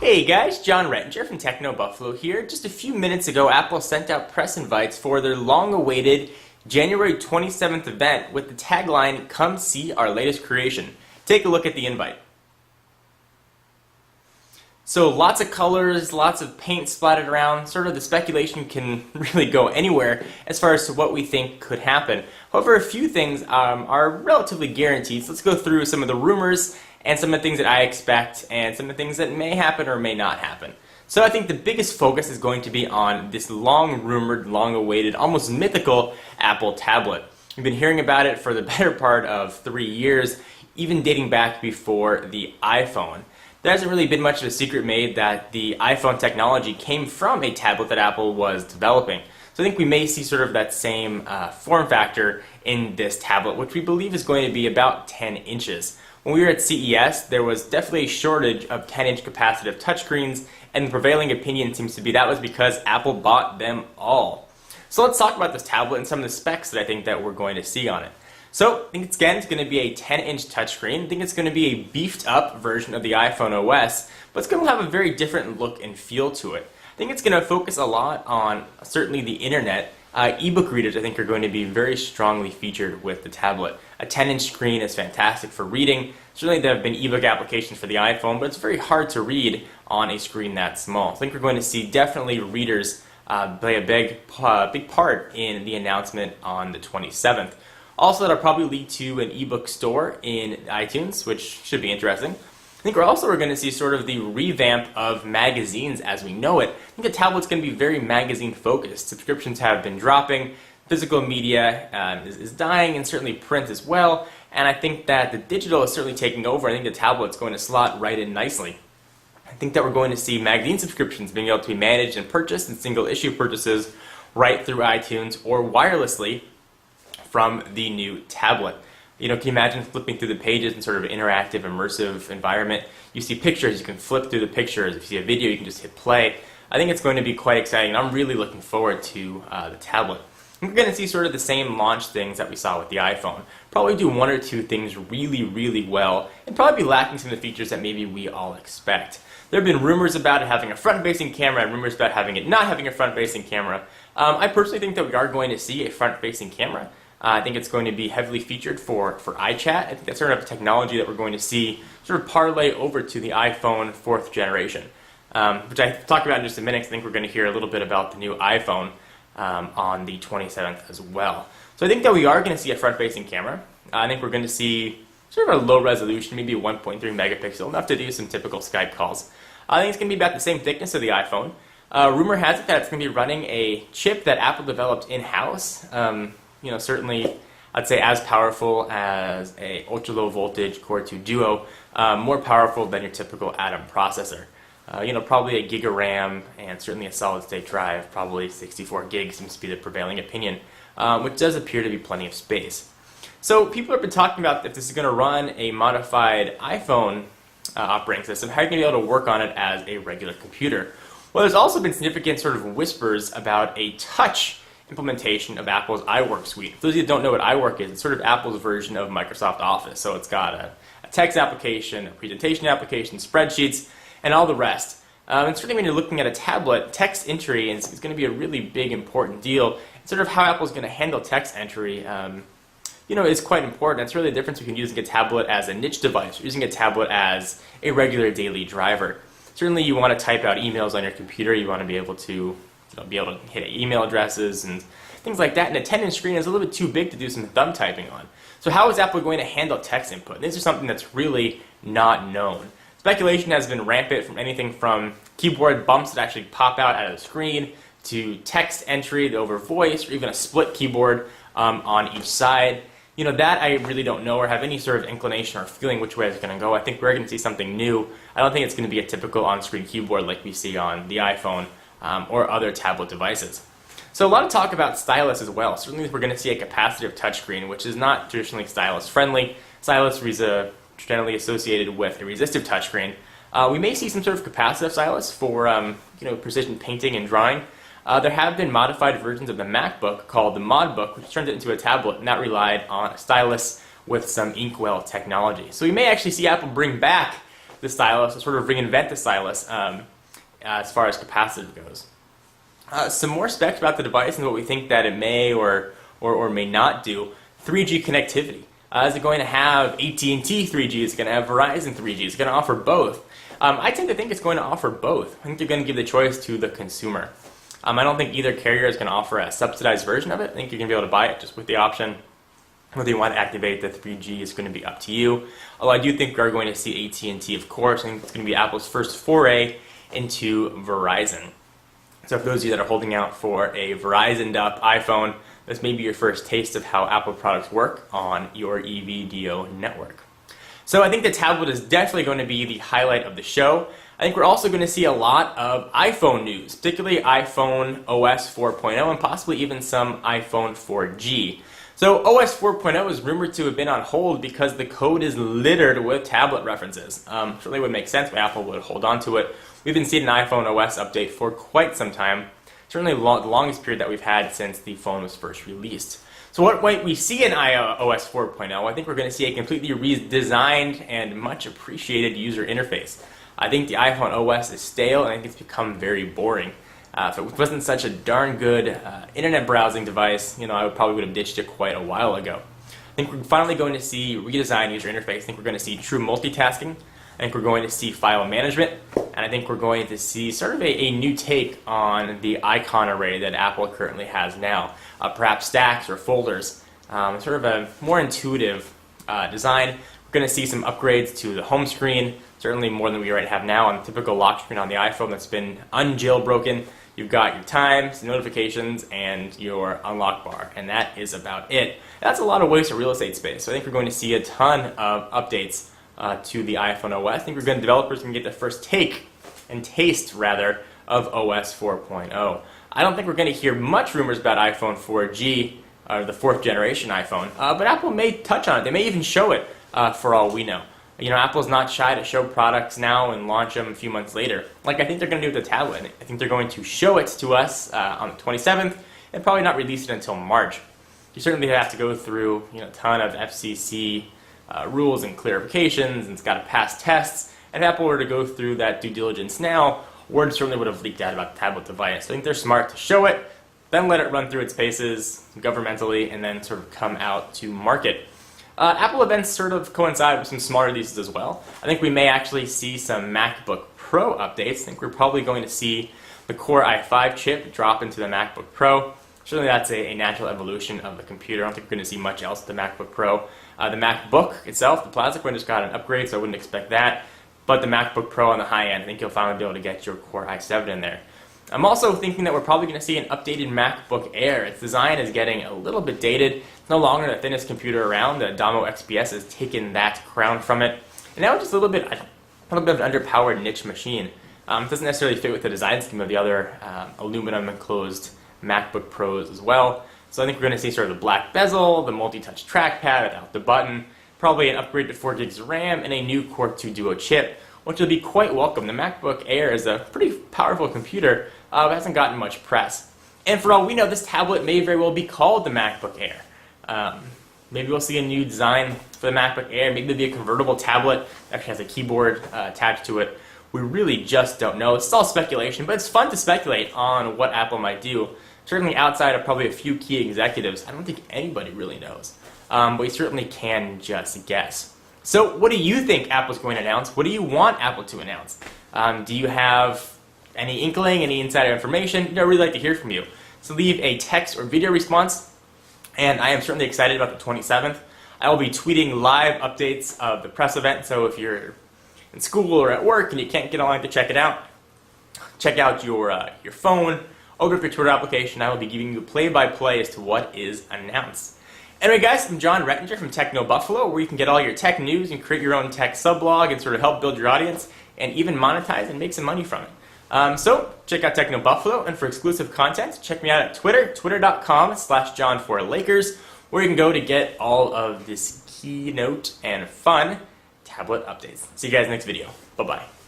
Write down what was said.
Hey guys, John Rettinger from Techno Buffalo here. Just a few minutes ago, Apple sent out press invites for their long-awaited January 27th event with the tagline, "Come see our latest creation." Take a look at the invite. So lots of colors, lots of paint splattered around. Sort of the speculation can really go anywhere as far as to what we think could happen. However, a few things are relatively guaranteed. So let's go through some of the rumors and some of the things that I expect and some of the things that may happen or may not happen. So I think the biggest focus is going to be on this long-rumored, long-awaited, almost mythical Apple tablet. We've been hearing about it for the better part of 3 years, even dating back before the iPhone. There hasn't really been much of a secret made that the iPhone technology came from a tablet that Apple was developing. So I think we may see sort of that same form factor in this tablet, which we believe is going to be about 10 inches. When we were at CES, there was definitely a shortage of 10-inch capacitive touchscreens, and the prevailing opinion seems to be that was because Apple bought them all. So let's talk about this tablet and some of the specs that I think that we're going to see on it. So I think it's going to be a 10-inch touchscreen. I think it's going to be a beefed up version of the iPhone OS, but it's going to have a very different look and feel to it. I think it's going to focus a lot on certainly the internet. Ebook readers, I think, are going to be very strongly featured with the tablet. A 10-inch screen is fantastic for reading. Certainly there have been ebook applications for the iPhone, but it's very hard to read on a screen that small. I think we're going to see definitely readers play a big part in the announcement on the 27th. Also, that'll probably lead to an ebook store in iTunes, which should be interesting. I think we're going to see sort of the revamp of magazines as we know it. I think the tablet's going to be very magazine focused. Subscriptions have been dropping, physical media is dying, and certainly print as well. And I think that the digital is certainly taking over. I think the tablet's going to slot right in nicely. I think that we're going to see magazine subscriptions being able to be managed and purchased in single issue purchases right through iTunes or wirelessly from the new tablet. You know, can you imagine flipping through the pages in sort of interactive, immersive environment? You see pictures, you can flip through the pictures. If you see a video, you can just hit play. I think it's going to be quite exciting, and I'm really looking forward to the tablet. We're going to see sort of the same launch things that we saw with the iPhone. Probably do one or two things really, really well, and probably be lacking some of the features that maybe we all expect. There have been rumors about it having a front-facing camera and rumors about having it not having a front-facing camera. I personally think that we are going to see a front-facing camera. I think it's going to be heavily featured for iChat. I think that's sort of a technology that we're going to see sort of parlay over to the iPhone 4th generation, which I talk about in just a minute. I think we're going to hear a little bit about the new iPhone on the 27th as well. So I think that we are going to see a front-facing camera. I think we're going to see sort of a low resolution, maybe 1.3 megapixel, enough to do some typical Skype calls. I think it's going to be about the same thickness of the iPhone. Rumor has it that it's going to be running a chip that Apple developed in-house. Certainly, I'd say as powerful as a ultra-low voltage Core 2 Duo, more powerful than your typical Atom processor. Probably a gig of RAM and certainly a solid-state drive, probably 64 gigs seems to be the prevailing opinion, which does appear to be plenty of space. So people have been talking about if this is going to run a modified iPhone operating system, how are you going to be able to work on it as a regular computer? Well, there's also been significant sort of whispers about a touch implementation of Apple's iWork suite. For those of you who don't know what iWork is, it's sort of Apple's version of Microsoft Office. So it's got a text application, a presentation application, spreadsheets, and all the rest. And certainly when you're looking at a tablet, text entry is going to be a really big, important deal. And sort of how Apple's going to handle text entry is quite important. It's really the difference between using a tablet as a niche device or using a tablet as a regular daily driver. Certainly you want to type out emails on your computer. You want to be able to hit email addresses and things like that. And a 10-inch screen is a little bit too big to do some thumb typing on. So how is Apple going to handle text input? And this is something that's really not known. Speculation has been rampant from anything from keyboard bumps that actually pop out of the screen to text entry over voice or even a split keyboard on each side. That I really don't know or have any sort of inclination or feeling which way it's going to go. I think we're going to see something new. I don't think it's going to be a typical on-screen keyboard like we see on the iPhone or other tablet devices. So a lot of talk about stylus as well. Certainly we're going to see a capacitive touchscreen, which is not traditionally stylus friendly. Stylus is generally associated with a resistive touchscreen. We may see some sort of capacitive stylus for precision painting and drawing. There have been modified versions of the MacBook called the ModBook, which turned it into a tablet, and that relied on a stylus with some inkwell technology. So we may actually see Apple bring back the stylus, or sort of reinvent the stylus as far as capacitive goes. Some more specs about the device and what we think that it may or may not do. 3G connectivity. Is it going to have AT&T 3G? Is it going to have Verizon 3G? Is it going to offer both? I tend to think it's going to offer both. I think they're going to give the choice to the consumer. I don't think either carrier is going to offer a subsidized version of it. I think you're going to be able to buy it just with the option. Whether you want to activate the 3G is going to be up to you. Although I do think we are going to see AT&T, of course. I think it's going to be Apple's first foray into Verizon. So for those of you that are holding out for a Verizoned up iPhone, this may be your first taste of how Apple products work on your EVDO network. So I think the tablet is definitely going to be the highlight of the show. I think we're also going to see a lot of iPhone news, particularly iPhone OS 4.0 and possibly even some iPhone 4G. So OS 4.0 is rumored to have been on hold because the code is littered with tablet references. Certainly would make sense why Apple would hold on to it. We've been seeing an iPhone OS update for quite some time. Certainly the longest period that we've had since the phone was first released. So what might we see in iOS 4.0? I think we're going to see a completely redesigned and much appreciated user interface. I think the iPhone OS is stale and I think it's become very boring. If it wasn't such a darn good internet browsing device, I probably would have ditched it quite a while ago. I think we're finally going to see redesigned user interface. I think we're going to see true multitasking. I think we're going to see file management, and I think we're going to see sort of a new take on the icon array that Apple currently has now. Perhaps stacks or folders, sort of a more intuitive design. We're going to see some upgrades to the home screen, certainly more than we already have now on the typical lock screen on the iPhone that's been unjailbroken. You've got your times, notifications, and your unlock bar, and that is about it. That's a lot of waste of real estate space, so I think we're going to see a ton of updates to the iPhone OS. I think developers can get the first take and taste, rather, of OS 4.0. I don't think we're going to hear much rumors about iPhone 4G, or the 4th generation iPhone, but Apple may touch on it. They may even show it for all we know. Apple's not shy to show products now and launch them a few months later, like I think they're going to do with the tablet. I think they're going to show it to us on the 27th and probably not release it until March. You certainly have to go through a ton of FCC rules and clarifications, and it's got to pass tests. And if Apple were to go through that due diligence now, word certainly would have leaked out about the tablet device. So I think they're smart to show it, then let it run through its paces governmentally, and then sort of come out to market. Apple events sort of coincide with some smart releases as well. I think we may actually see some MacBook Pro updates. I think we're probably going to see the Core i5 chip drop into the MacBook Pro. Certainly that's a natural evolution of the computer. I don't think we're going to see much else with the MacBook Pro. The MacBook itself, the plastic one, just got an upgrade, so I wouldn't expect that. But the MacBook Pro on the high end, I think you'll finally be able to get your Core i7 in there. I'm also thinking that we're probably going to see an updated MacBook Air. Its design is getting a little bit dated. It's no longer the thinnest computer around. The Domo XPS has taken that crown from it. And now it's just a little bit of an underpowered niche machine. It doesn't necessarily fit with the design scheme of the other aluminum enclosed MacBook Pros as well. So I think we're going to see sort of the black bezel, the multi-touch trackpad without the button, probably an upgrade to 4 gigs of RAM, and a new Core 2 Duo chip, which will be quite welcome. The MacBook Air is a pretty powerful computer, but hasn't gotten much press. And for all we know, this tablet may very well be called the MacBook Air. Maybe we'll see a new design for the MacBook Air. Maybe it'll be a convertible tablet that actually has a keyboard attached to it. We really just don't know. It's all speculation, but it's fun to speculate on what Apple might do. Certainly outside of probably a few key executives, I don't think anybody really knows. But we certainly can just guess. So what do you think Apple's going to announce? What do you want Apple to announce? Do you have any inkling, any insider information? I'd really like to hear from you. So leave a text or video response, and I am certainly excited about the 27th. I will be tweeting live updates of the press event, so if you're in school or at work and you can't get online to check it out, check out your phone, open up your Twitter application. I will be giving you play-by-play as to what is announced. Anyway, guys, I'm John Rettinger from Techno Buffalo, where you can get all your tech news and create your own tech sublog and sort of help build your audience and even monetize and make some money from it. So check out Techno Buffalo, and for exclusive content, check me out at Twitter, twitter.com/John4Lakers, where you can go to get all of this Keynote and fun tablet updates. See you guys next video. Bye-bye.